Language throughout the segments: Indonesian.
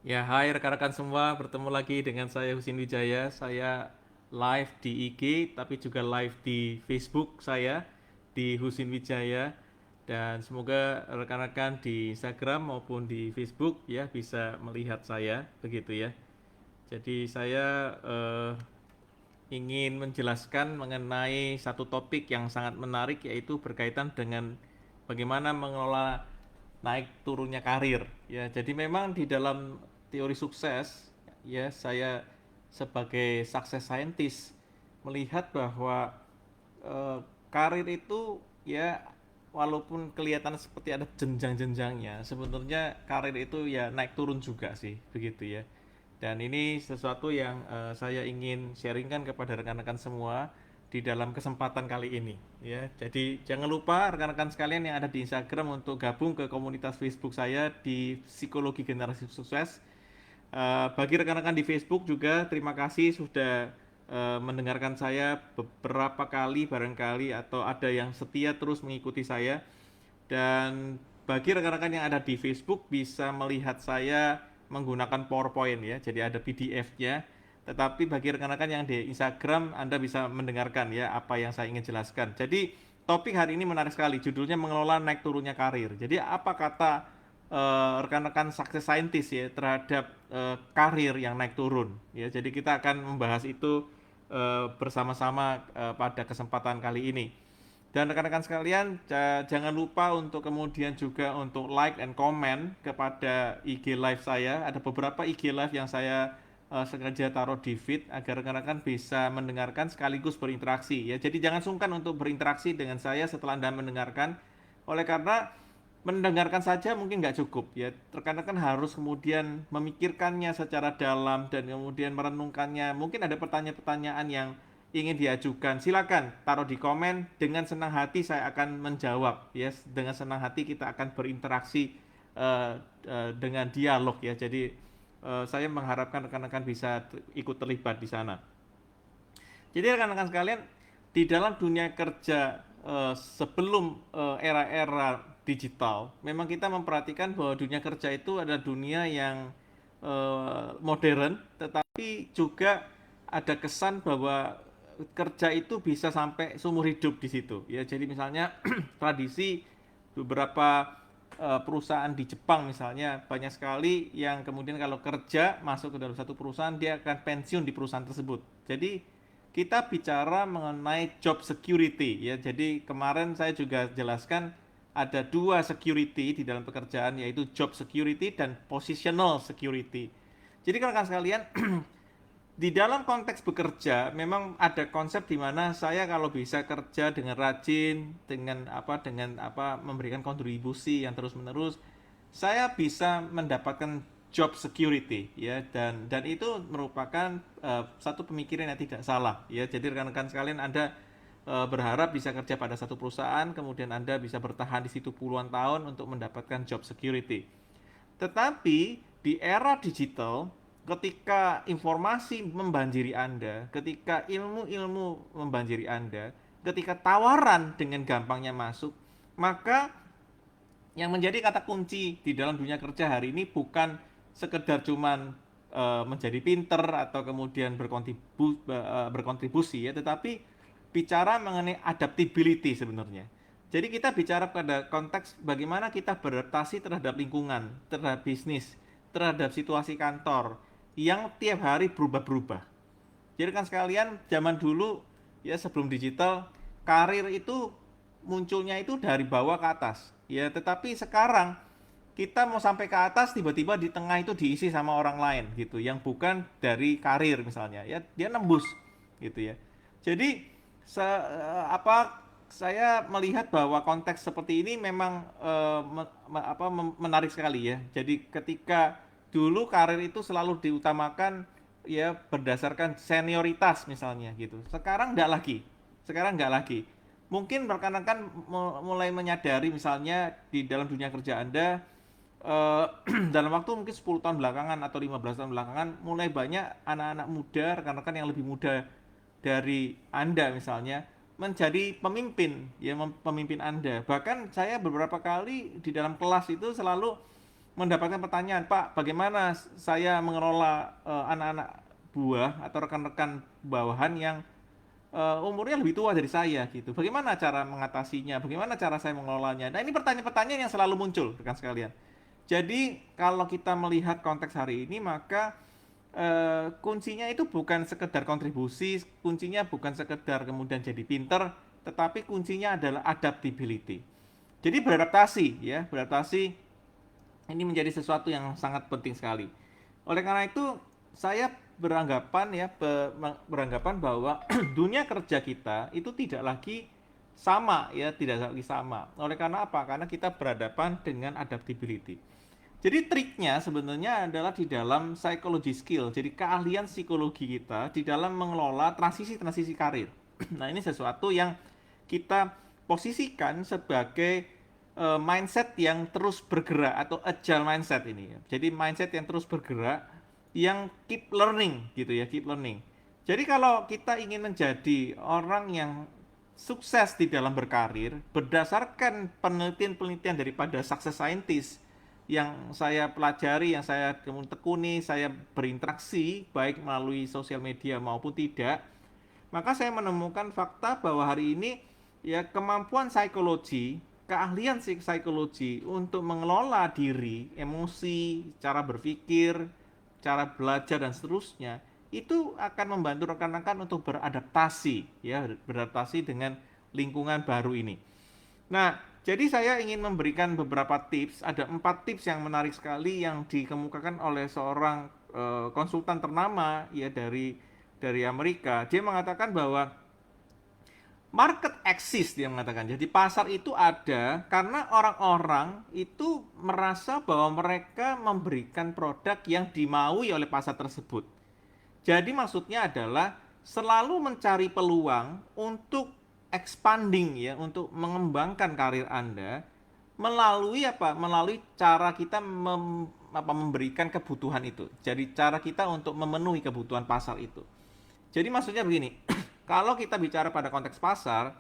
Ya, hai rekan-rekan semua, bertemu lagi dengan saya Husin Wijaya. Saya live di IG, tapi juga live di Facebook saya di Husin Wijaya. Dan semoga rekan-rekan di Instagram maupun di Facebook ya bisa melihat saya, begitu ya. Jadi saya ingin menjelaskan mengenai satu topik yang sangat menarik, yaitu berkaitan dengan bagaimana mengelola naik turunnya karir ya. Jadi memang di dalam teori sukses ya, saya sebagai success scientist melihat bahwa karir itu ya, walaupun kelihatan seperti ada jenjang-jenjangnya, sebenarnya karir itu ya naik turun juga sih, begitu ya. Dan ini sesuatu yang saya ingin sharingkan kepada rekan-rekan semua di dalam kesempatan kali ini ya. Jadi jangan lupa rekan-rekan sekalian yang ada di Instagram untuk gabung ke komunitas Facebook saya di Psikologi Generasi Sukses. Bagi rekan-rekan di Facebook juga terima kasih sudah mendengarkan saya beberapa kali barangkali, atau ada yang setia terus mengikuti saya. Dan bagi rekan-rekan yang ada di Facebook bisa melihat saya menggunakan PowerPoint ya, jadi ada PDF-nya. Tetapi bagi rekan-rekan yang di Instagram, Anda bisa mendengarkan ya apa yang saya ingin jelaskan. Jadi topik hari ini menarik sekali, judulnya mengelola naik turunnya karir. Jadi apa kata rekan-rekan success scientist ya terhadap karir yang naik turun ya. Jadi kita akan membahas itu bersama-sama pada kesempatan kali ini. Dan rekan-rekan sekalian, jangan lupa untuk kemudian juga untuk like and comment kepada IG live saya. Ada beberapa IG live yang saya sengaja taruh di feed agar rekan-rekan bisa mendengarkan sekaligus berinteraksi ya. Jadi jangan sungkan untuk berinteraksi dengan saya setelah Anda mendengarkan. Oleh karena mendengarkan saja mungkin nggak cukup ya. Rekan-rekan harus kemudian memikirkannya secara dalam dan kemudian merenungkannya. Mungkin ada pertanyaan-pertanyaan yang ingin diajukan, silakan taruh di komen. Dengan senang hati saya akan menjawab ya. Dengan senang hati kita akan berinteraksi dengan dialog ya. Jadi saya mengharapkan rekan-rekan bisa ikut terlibat di sana. Jadi rekan-rekan sekalian, di dalam dunia kerja sebelum era-era digital, memang kita memperhatikan bahwa dunia kerja itu adalah dunia yang modern, tetapi juga ada kesan bahwa kerja itu bisa sampai seumur hidup di situ. Ya, jadi misalnya tradisi beberapa perusahaan di Jepang misalnya, banyak sekali yang kemudian kalau kerja masuk ke dalam satu perusahaan dia akan pensiun di perusahaan tersebut. Jadi kita bicara mengenai job security ya. Jadi kemarin saya juga jelaskan ada dua security di dalam pekerjaan, yaitu job security dan positional security. Jadi rekan sekalian, di dalam konteks bekerja memang ada konsep di mana saya kalau bisa kerja dengan rajin, dengan apa memberikan kontribusi yang terus-menerus, saya bisa mendapatkan job security ya. Dan itu merupakan satu pemikiran yang tidak salah ya. Jadi rekan-rekan sekalian, Anda berharap bisa kerja pada satu perusahaan, kemudian Anda bisa bertahan di situ puluhan tahun untuk mendapatkan job security. Tetapi di era digital, ketika informasi membanjiri Anda, ketika ilmu-ilmu membanjiri Anda, ketika tawaran dengan gampangnya masuk, maka yang menjadi kata kunci di dalam dunia kerja hari ini bukan sekedar cuman menjadi pinter atau kemudian berkontribusi ya, tetapi bicara mengenai adaptability sebenarnya. Jadi kita bicara pada konteks bagaimana kita beradaptasi terhadap lingkungan, terhadap bisnis, terhadap situasi kantor yang tiap hari berubah-berubah. Jadi kan sekalian, zaman dulu ya sebelum digital, karir itu munculnya itu dari bawah ke atas. Ya, tetapi sekarang kita mau sampai ke atas, tiba-tiba di tengah itu diisi sama orang lain gitu, yang bukan dari karir misalnya. Ya, dia nembus gitu ya. Jadi apa, saya melihat bahwa konteks seperti ini memang menarik sekali ya. Jadi ketika dulu karir itu selalu diutamakan ya berdasarkan senioritas misalnya gitu. Sekarang enggak lagi. Sekarang enggak lagi. Mungkin rekan-rekan mulai menyadari misalnya di dalam dunia kerja Anda dalam waktu mungkin 10 tahun belakangan atau 15 tahun belakangan mulai banyak anak-anak muda, rekan-rekan yang lebih muda dari Anda misalnya menjadi pemimpin ya, pemimpin Anda. Bahkan saya beberapa kali di dalam kelas itu selalu mendapatkan pertanyaan, Pak, bagaimana saya mengelola anak-anak buah atau rekan-rekan bawahan yang umurnya lebih tua dari saya gitu. Bagaimana cara mengatasinya? Bagaimana cara saya mengelolanya? Nah, ini pertanyaan-pertanyaan yang selalu muncul, rekan sekalian. Jadi, kalau kita melihat konteks hari ini, maka kuncinya itu bukan sekedar kontribusi, kuncinya bukan sekedar kemudian jadi pinter, tetapi kuncinya adalah adaptability. Jadi beradaptasi ya, beradaptasi ini menjadi sesuatu yang sangat penting sekali. Oleh karena itu, saya beranggapan bahwa dunia kerja kita itu tidak lagi sama ya, tidak lagi sama. Oleh karena apa? Karena kita berhadapan dengan adaptability. Jadi triknya sebenarnya adalah di dalam psychology skill, jadi keahlian psikologi kita di dalam mengelola transisi-transisi karir. Nah, ini sesuatu yang kita posisikan sebagai mindset yang terus bergerak atau agile mindset ini. Jadi mindset yang terus bergerak, yang keep learning gitu ya, keep learning. Jadi kalau kita ingin menjadi orang yang sukses di dalam berkarir, berdasarkan penelitian-penelitian daripada success scientist yang saya pelajari, yang saya tekuni, saya berinteraksi baik melalui sosial media maupun tidak, maka saya menemukan fakta bahwa hari ini ya kemampuan psikologi, keahlian psikologi untuk mengelola diri, emosi, cara berpikir, cara belajar dan seterusnya itu akan membantu rekan-rekan untuk beradaptasi ya, beradaptasi dengan lingkungan baru ini. Nah, jadi saya ingin memberikan beberapa tips, ada 4 tips yang menarik sekali yang dikemukakan oleh seorang konsultan ternama ya dari Amerika. Dia mengatakan bahwa market exist, dia mengatakan. Jadi pasar itu ada karena orang-orang itu merasa bahwa mereka memberikan produk yang dimaui oleh pasar tersebut. Jadi maksudnya adalah selalu mencari peluang untuk expanding ya, untuk mengembangkan karir Anda melalui apa? Melalui cara kita memberikan kebutuhan itu. Jadi cara kita untuk memenuhi kebutuhan pasar itu. Jadi maksudnya begini, kalau kita bicara pada konteks pasar,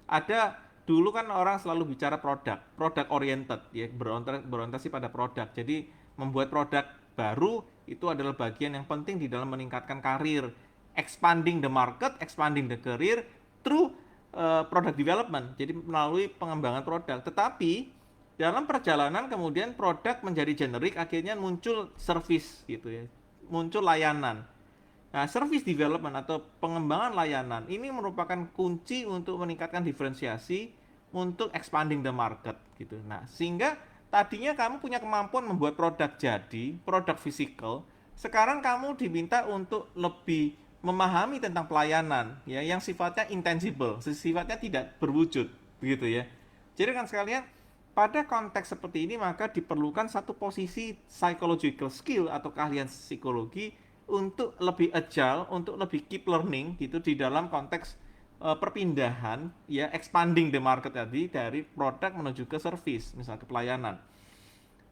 ada dulu kan orang selalu bicara produk oriented ya, berorientasi pada produk. Jadi membuat produk baru itu adalah bagian yang penting di dalam meningkatkan karir, expanding the market, expanding the career through product development. Jadi melalui pengembangan produk. Tetapi dalam perjalanan kemudian produk menjadi generik, akhirnya muncul service gitu ya, muncul layanan. Nah, service development atau pengembangan layanan ini merupakan kunci untuk meningkatkan diferensiasi untuk expanding the market gitu. Nah, sehingga tadinya kamu punya kemampuan membuat produk jadi, produk physical, sekarang kamu diminta untuk lebih memahami tentang pelayanan ya yang sifatnya intangible, sifatnya tidak berwujud begitu ya. Jadi kan sekalian, pada konteks seperti ini maka diperlukan satu posisi psychological skill atau keahlian psikologi untuk lebih agile, untuk lebih keep learning gitu di dalam konteks perpindahan ya, expanding the market tadi dari produk menuju ke service, misalnya ke pelayanan.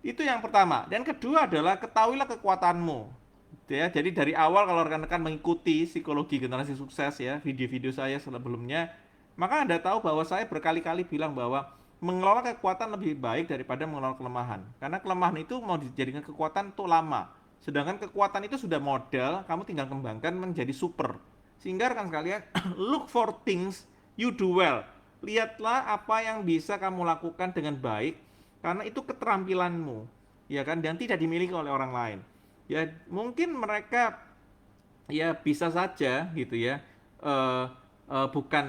Itu yang pertama. Dan kedua adalah ketahuilah kekuatanmu. Ya, jadi dari awal kalau rekan-rekan mengikuti psikologi generasi sukses ya, video-video saya sebelumnya, maka Anda tahu bahwa saya berkali-kali bilang bahwa mengelola kekuatan lebih baik daripada mengelola kelemahan. Karena kelemahan itu mau dijadikan kekuatan untuk lama. Sedangkan kekuatan itu sudah modal, kamu tinggal kembangkan menjadi super. Sehingga rekan sekalian, look for things you do well. Lihatlah apa yang bisa kamu lakukan dengan baik, karena itu keterampilanmu, ya kan, dan tidak dimiliki oleh orang lain. Ya mungkin mereka ya bisa saja gitu ya, bukan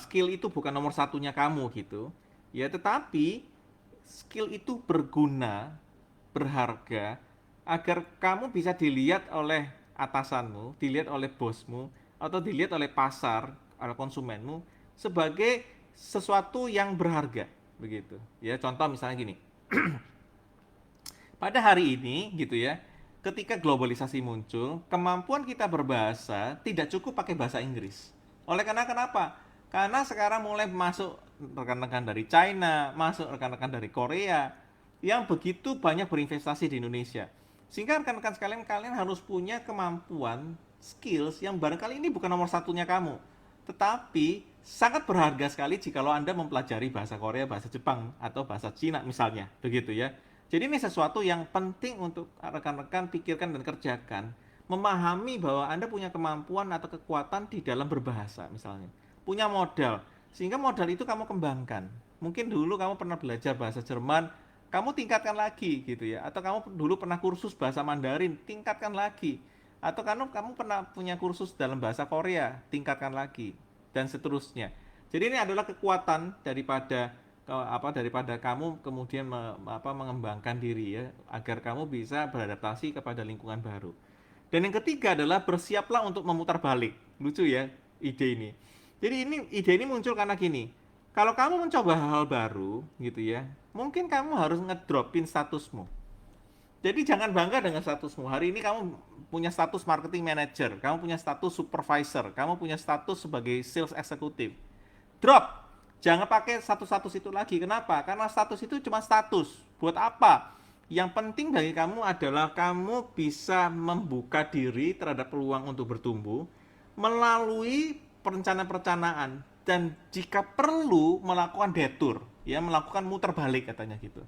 skill itu bukan nomor satunya kamu gitu ya, tetapi skill itu berguna, berharga agar kamu bisa dilihat oleh atasanmu, dilihat oleh bosmu, atau dilihat oleh pasar, oleh konsumenmu sebagai sesuatu yang berharga begitu ya. Contoh misalnya gini, pada hari ini gitu ya, ketika globalisasi muncul, kemampuan kita berbahasa tidak cukup pakai bahasa Inggris. Oleh karena kenapa? Karena sekarang mulai masuk rekan-rekan dari China, masuk rekan-rekan dari Korea yang begitu banyak berinvestasi di Indonesia. Sehingga rekan-rekan sekalian, kalian harus punya kemampuan, skills yang barangkali ini bukan nomor satunya kamu, tetapi sangat berharga sekali jika Anda mempelajari bahasa Korea, bahasa Jepang, atau bahasa Cina misalnya, begitu ya. Jadi ini sesuatu yang penting untuk rekan-rekan pikirkan dan kerjakan. Memahami bahwa Anda punya kemampuan atau kekuatan di dalam berbahasa misalnya. Punya modal, sehingga modal itu kamu kembangkan. Mungkin dulu kamu pernah belajar bahasa Jerman, kamu tingkatkan lagi gitu ya. Atau kamu dulu pernah kursus bahasa Mandarin, tingkatkan lagi. Atau kamu pernah punya kursus dalam bahasa Korea, tingkatkan lagi dan seterusnya. Jadi ini adalah kekuatan daripada kamu kemudian mengembangkan diri ya, agar kamu bisa beradaptasi kepada lingkungan baru. Dan yang ketiga adalah bersiaplah untuk memutar balik. Lucu ya ide ini. Jadi ide ini muncul karena gini. Kalau kamu mencoba hal baru gitu ya, mungkin kamu harus ngedropin statusmu. Jadi jangan bangga dengan statusmu. Hari ini kamu punya status marketing manager, kamu punya status supervisor, kamu punya status sebagai sales executive. Drop. Jangan pakai status-status itu lagi. Kenapa? Karena status itu cuma status. Buat apa? Yang penting bagi kamu adalah kamu bisa membuka diri terhadap peluang untuk bertumbuh melalui perencanaan-perencanaan dan jika perlu melakukan detour, ya melakukan muter balik katanya gitu.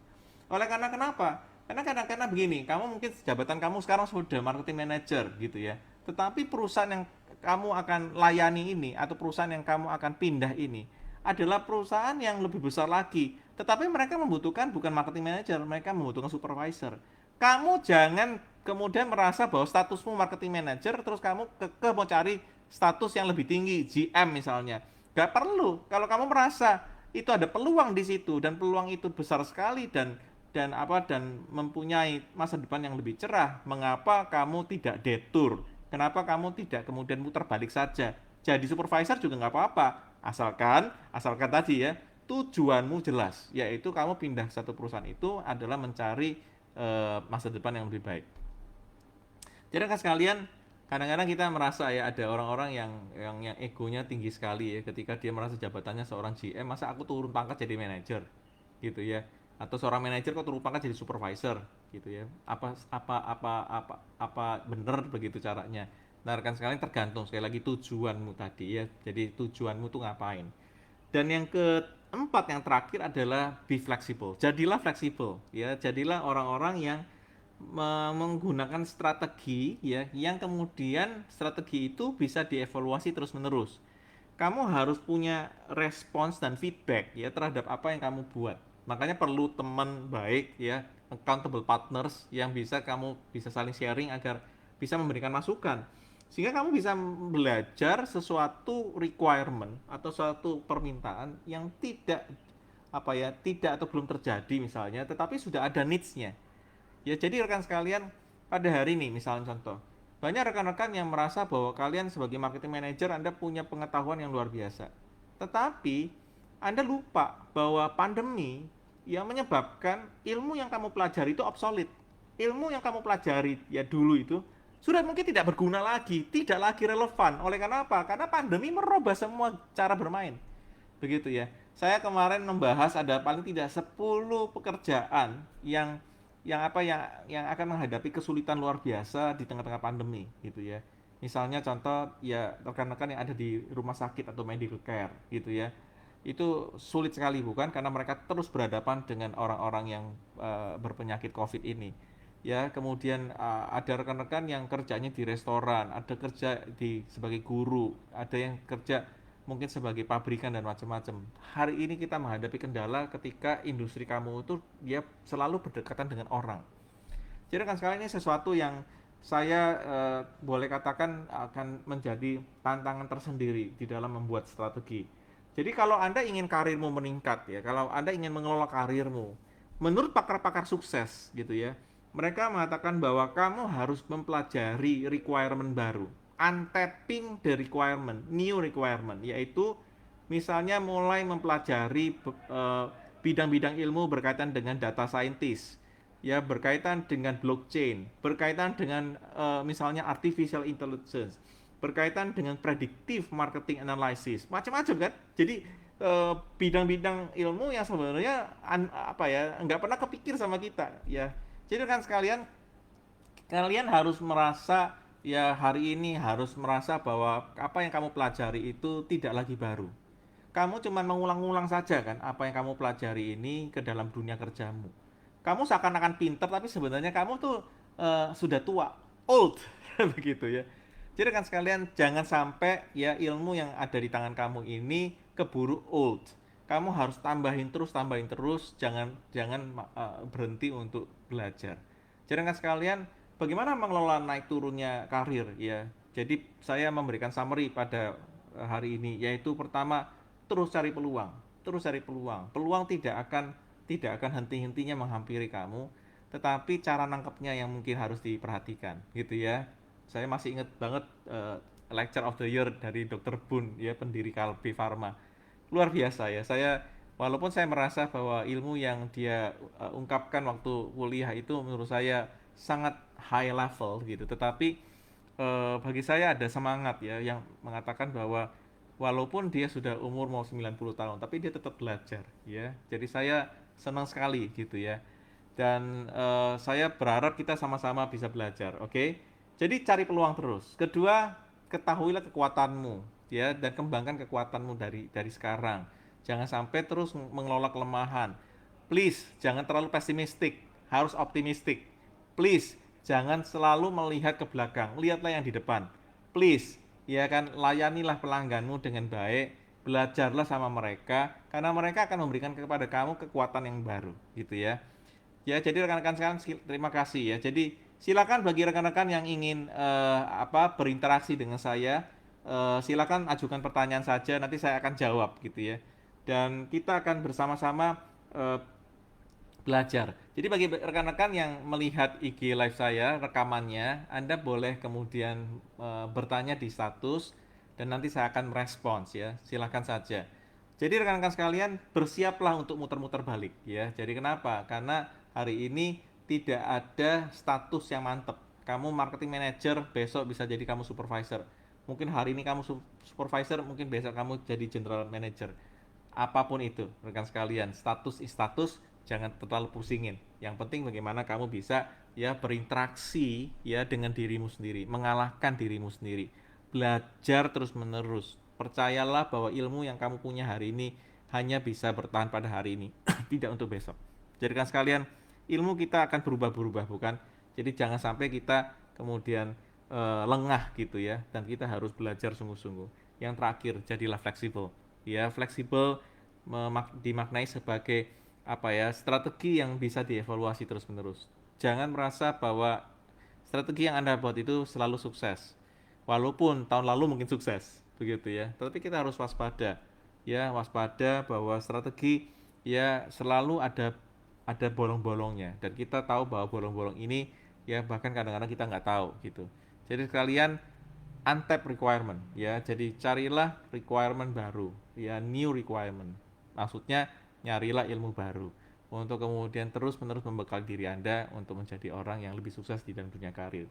Oleh karena kenapa? Karena begini, kamu mungkin jabatan kamu sekarang sudah marketing manager gitu ya. Tetapi perusahaan yang kamu akan layani ini atau perusahaan yang kamu akan pindah ini adalah perusahaan yang lebih besar lagi. Tetapi mereka membutuhkan bukan marketing manager, mereka membutuhkan supervisor. Kamu jangan kemudian merasa bahwa statusmu marketing manager terus kamu mau cari status yang lebih tinggi, GM misalnya. Gak perlu. Kalau kamu merasa itu ada peluang di situ dan peluang itu besar sekali dan mempunyai masa depan yang lebih cerah, mengapa kamu tidak detour? Kenapa kamu tidak kemudian muter balik saja? Jadi supervisor juga nggak apa-apa, asalkan tadi ya tujuanmu jelas, yaitu kamu pindah satu perusahaan itu adalah mencari masa depan yang lebih baik. Jadi kan sekalian, kadang-kadang kita merasa ya ada orang-orang yang egonya tinggi sekali ya, ketika dia merasa jabatannya seorang GM, masa aku turun pangkat jadi manajer gitu ya, atau seorang manajer kok turun pangkat jadi supervisor gitu ya, apa bener begitu caranya. Nah rekan sekalian, tergantung sekali lagi tujuanmu tadi ya, jadi tujuanmu tuh ngapain. Dan yang keempat, yang terakhir adalah be flexible. Jadilah fleksibel ya, jadilah orang-orang yang menggunakan strategi ya, yang kemudian strategi itu bisa dievaluasi terus-menerus. Kamu harus punya respons dan feedback ya terhadap apa yang kamu buat. Makanya perlu teman baik ya, accountable partners yang kamu bisa saling sharing agar bisa memberikan masukan. Sehingga kamu bisa belajar sesuatu requirement atau suatu permintaan yang tidak atau belum terjadi misalnya, tetapi sudah ada needs-nya. Ya, jadi rekan sekalian, pada hari ini misalnya contoh, banyak rekan-rekan yang merasa bahwa kalian sebagai marketing manager Anda punya pengetahuan yang luar biasa. Tetapi Anda lupa bahwa pandemi yang menyebabkan ilmu yang kamu pelajari itu obsolete. Ilmu yang kamu pelajari ya dulu itu sudah mungkin tidak berguna lagi, tidak lagi relevan. Oleh karena apa? Karena pandemi merubah semua cara bermain. Begitu ya. Saya kemarin membahas ada paling tidak 10 pekerjaan yang akan menghadapi kesulitan luar biasa di tengah-tengah pandemi gitu ya. Misalnya contoh ya rekan-rekan yang ada di rumah sakit atau medical care gitu ya. Itu sulit sekali bukan, karena mereka terus berhadapan dengan orang-orang yang berpenyakit Covid ini. Ya, kemudian ada rekan-rekan yang kerjanya di restoran, ada kerja sebagai guru, ada yang kerja mungkin sebagai pabrikan dan macam-macam. Hari ini kita menghadapi kendala ketika industri kamu itu dia selalu berdekatan dengan orang. Jadi kan sekarang ini sesuatu yang saya boleh katakan akan menjadi tantangan tersendiri di dalam membuat strategi. Jadi kalau Anda ingin karirmu meningkat ya, kalau Anda ingin mengelola karirmu, menurut pakar-pakar sukses gitu ya, mereka mengatakan bahwa kamu harus mempelajari requirement baru, untapping the requirement, new requirement, yaitu misalnya mulai mempelajari bidang-bidang ilmu berkaitan dengan data scientist, ya berkaitan dengan blockchain, berkaitan dengan misalnya artificial intelligence, berkaitan dengan predictive marketing analysis, macam-macam kan. Jadi bidang-bidang ilmu yang sebenarnya nggak pernah kepikir sama kita ya. Jadi kan sekalian, kalian harus merasa ya hari ini harus merasa bahwa apa yang kamu pelajari itu tidak lagi baru. Kamu cuma mengulang-ulang saja kan apa yang kamu pelajari ini ke dalam dunia kerjamu. Kamu seakan-akan pinter tapi sebenarnya kamu tuh sudah tua, old, begitu ya. Jadi kan sekalian jangan sampai ya ilmu yang ada di tangan kamu ini keburu old. Kamu harus tambahin terus, jangan jangan berhenti untuk belajar. Jadi kan sekalian bagaimana mengelola naik turunnya karir ya. Jadi saya memberikan summary pada hari ini yaitu pertama terus cari peluang, terus cari peluang. Peluang tidak akan henti-hentinya menghampiri kamu, tetapi cara nangkepnya yang mungkin harus diperhatikan gitu ya. Saya masih ingat banget lecture of the year dari Dr. Boon ya, pendiri Kalbe Pharma. Luar biasa ya. Walaupun saya merasa bahwa ilmu yang dia ungkapkan waktu kuliah itu menurut saya sangat high level gitu, tetapi bagi saya ada semangat ya yang mengatakan bahwa walaupun dia sudah umur mau 90 tahun tapi dia tetap belajar ya. Jadi saya senang sekali gitu ya. Dan saya berharap kita sama-sama bisa belajar, oke? Jadi cari peluang terus. Kedua, ketahuilah kekuatanmu ya dan kembangkan kekuatanmu dari sekarang. Jangan sampai terus mengelola kelemahan. Please, jangan terlalu pesimistik, harus optimistik. Please, jangan selalu melihat ke belakang, lihatlah yang di depan. Please, ya kan, layanilah pelangganmu dengan baik, belajarlah sama mereka, karena mereka akan memberikan kepada kamu kekuatan yang baru, gitu ya. Ya, jadi rekan-rekan sekalian terima kasih ya. Jadi silakan bagi rekan-rekan yang ingin berinteraksi dengan saya, silakan ajukan pertanyaan saja, nanti saya akan jawab gitu ya. Dan kita akan bersama-sama eh, belajar. Jadi bagi rekan-rekan yang melihat IG live saya, rekamannya, Anda boleh kemudian bertanya di status dan nanti saya akan merespons ya. Silakan saja. Jadi rekan-rekan sekalian, bersiaplah untuk muter-muter balik ya. Jadi kenapa? Karena hari ini tidak ada status yang mantep. Kamu marketing manager, besok bisa jadi kamu supervisor. Mungkin hari ini kamu supervisor, mungkin besok kamu jadi general manager. Apapun itu, rekan sekalian, status is status, jangan terlalu pusingin. Yang penting bagaimana kamu bisa ya berinteraksi ya dengan dirimu sendiri, mengalahkan dirimu sendiri. Belajar terus-menerus. Percayalah bahwa ilmu yang kamu punya hari ini hanya bisa bertahan pada hari ini, tidak untuk besok. Jadi kan sekalian, ilmu kita akan berubah-berubah bukan? Jadi jangan sampai kita kemudian lengah gitu ya, dan kita harus belajar sungguh-sungguh. Yang terakhir, jadilah fleksibel. Ya, fleksibel dimaknai sebagai apa ya, strategi yang bisa dievaluasi terus-menerus. Jangan merasa bahwa strategi yang Anda buat itu selalu sukses. Walaupun tahun lalu mungkin sukses, begitu ya. Tapi kita harus waspada. Ya, waspada bahwa strategi ya selalu ada bolong-bolongnya dan kita tahu bahwa bolong-bolong ini ya bahkan kadang-kadang kita nggak tahu gitu. Jadi sekalian untap requirement ya, jadi carilah requirement baru ya, new requirement, maksudnya nyarilah ilmu baru untuk kemudian terus-menerus membekal diri Anda untuk menjadi orang yang lebih sukses di dalam dunia karir.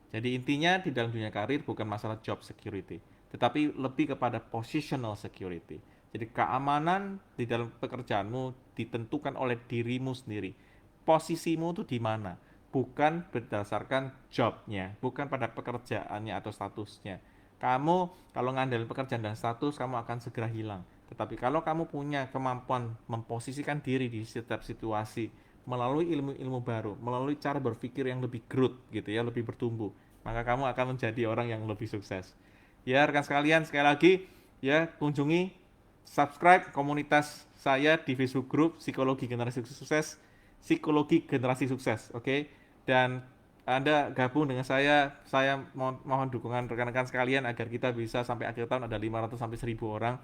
Jadi intinya di dalam dunia karir bukan masalah job security, tetapi lebih kepada positional security. Jadi keamanan di dalam pekerjaanmu ditentukan oleh dirimu sendiri. Posisimu itu di mana? Bukan berdasarkan jobnya, bukan pada pekerjaannya atau statusnya. Kamu kalau ngandelin pekerjaan dan status, kamu akan segera hilang. Tetapi kalau kamu punya kemampuan memposisikan diri di setiap situasi melalui ilmu-ilmu baru, melalui cara berpikir yang lebih growth gitu ya, lebih bertumbuh, maka kamu akan menjadi orang yang lebih sukses. Ya, rekan sekalian, sekali lagi ya kunjungi subscribe komunitas saya di Facebook Group Psikologi Generasi Sukses, Psikologi Generasi Sukses, oke? Dan Anda gabung dengan saya mohon dukungan rekan-rekan sekalian agar kita bisa sampai akhir tahun ada 500 sampai 1000 orang.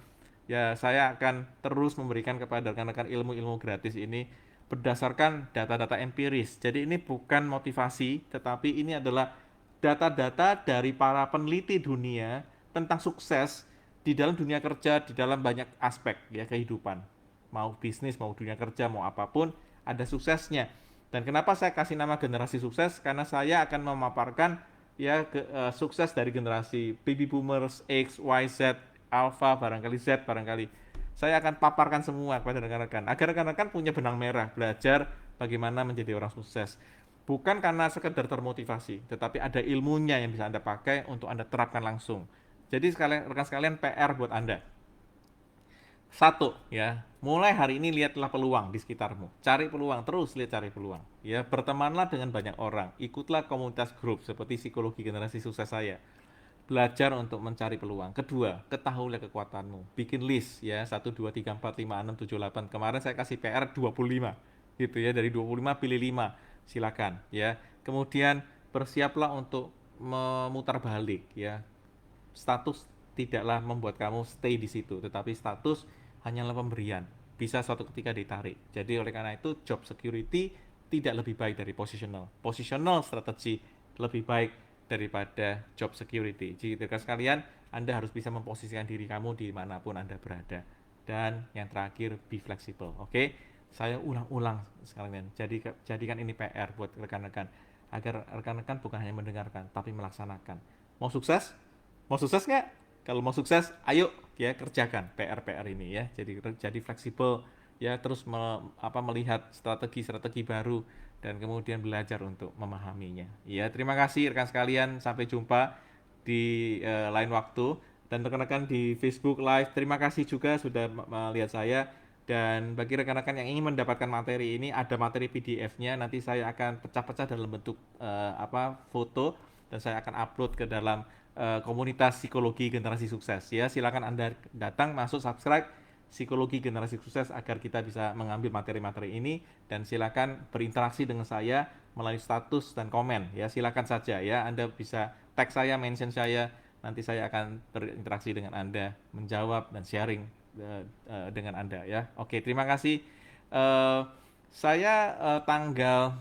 Ya, saya akan terus memberikan kepada rekan-rekan ilmu-ilmu gratis ini berdasarkan data-data empiris. Jadi ini bukan motivasi, tetapi ini adalah data-data dari para peneliti dunia tentang sukses di dalam dunia kerja, di dalam banyak aspek ya kehidupan. Mau bisnis, mau dunia kerja, mau apapun, ada suksesnya. Dan kenapa saya kasih nama generasi sukses? Karena saya akan memaparkan ya sukses dari generasi baby boomers, X, Y, Z, Alpha, barangkali Z, barangkali. Saya akan paparkan semua kepada rekan-rekan agar rekan-rekan punya benang merah belajar bagaimana menjadi orang sukses. Bukan karena sekedar termotivasi, tetapi ada ilmunya yang bisa Anda pakai untuk Anda terapkan langsung. Jadi rekan sekalian PR buat Anda. Satu ya, mulai hari ini lihatlah peluang di sekitarmu. Cari peluang, terus cari peluang. Ya, bertemanlah dengan banyak orang. Ikutlah komunitas grup seperti psikologi generasi sukses saya. Belajar untuk mencari peluang. Kedua, ketahuilah kekuatanmu. Bikin list ya, 1, 2, 3, 4, 5, 6, 7, 8. Kemarin saya kasih PR 25 gitu ya, dari 25 pilih 5. Silakan ya. Kemudian bersiaplah untuk memutar balik ya. Status tidaklah membuat kamu stay di situ, tetapi status hanyalah pemberian. Bisa suatu ketika ditarik. Jadi oleh karena itu job security tidak lebih baik dari positional. Positional strategi lebih baik daripada job security. Jadi rekan sekalian, Anda harus bisa memposisikan diri kamu dimanapun Anda berada. Dan yang terakhir, be flexible. Oke, saya ulang-ulang sekalian. Jadikan ini PR buat rekan-rekan agar rekan-rekan bukan hanya mendengarkan, tapi melaksanakan. Mau sukses? Mau sukses nggak? Kalau mau sukses, ayo ya kerjakan PR-PR ini ya. Jadi fleksibel ya, terus melihat strategi-strategi baru dan kemudian belajar untuk memahaminya. Ya, terima kasih rekan sekalian. Sampai jumpa di lain waktu, dan rekan-rekan di Facebook Live. Terima kasih juga sudah melihat saya. Dan bagi rekan-rekan yang ingin mendapatkan materi ini, ada materi PDF-nya. Nanti saya akan pecah-pecah dalam bentuk foto, dan saya akan upload ke dalam komunitas psikologi generasi sukses ya. Silakan Anda datang, masuk, subscribe psikologi generasi sukses agar kita bisa mengambil materi-materi ini, dan silakan berinteraksi dengan saya melalui status dan komen ya. Silakan saja ya, Anda bisa tag saya, mention saya, nanti saya akan berinteraksi dengan Anda, menjawab dan sharing dengan Anda ya. Oke, terima kasih. Saya tanggal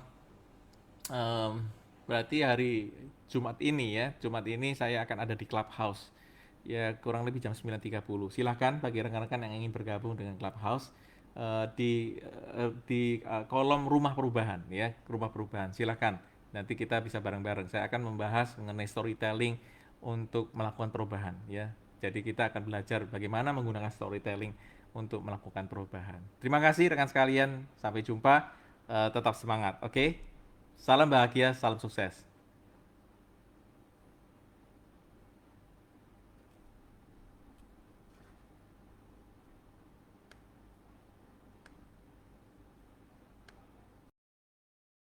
berarti hari Jumat ini ya, Jumat ini saya akan ada di Clubhouse ya, kurang lebih jam 9.30. Silahkan bagi rekan-rekan yang ingin bergabung dengan Clubhouse di kolom rumah perubahan ya, rumah perubahan. Silahkan, nanti kita bisa bareng-bareng. Saya akan membahas mengenai storytelling untuk melakukan perubahan ya. Jadi kita akan belajar bagaimana menggunakan storytelling untuk melakukan perubahan. Terima kasih rekan sekalian, sampai jumpa. Tetap semangat, oke? Salam bahagia, salam sukses.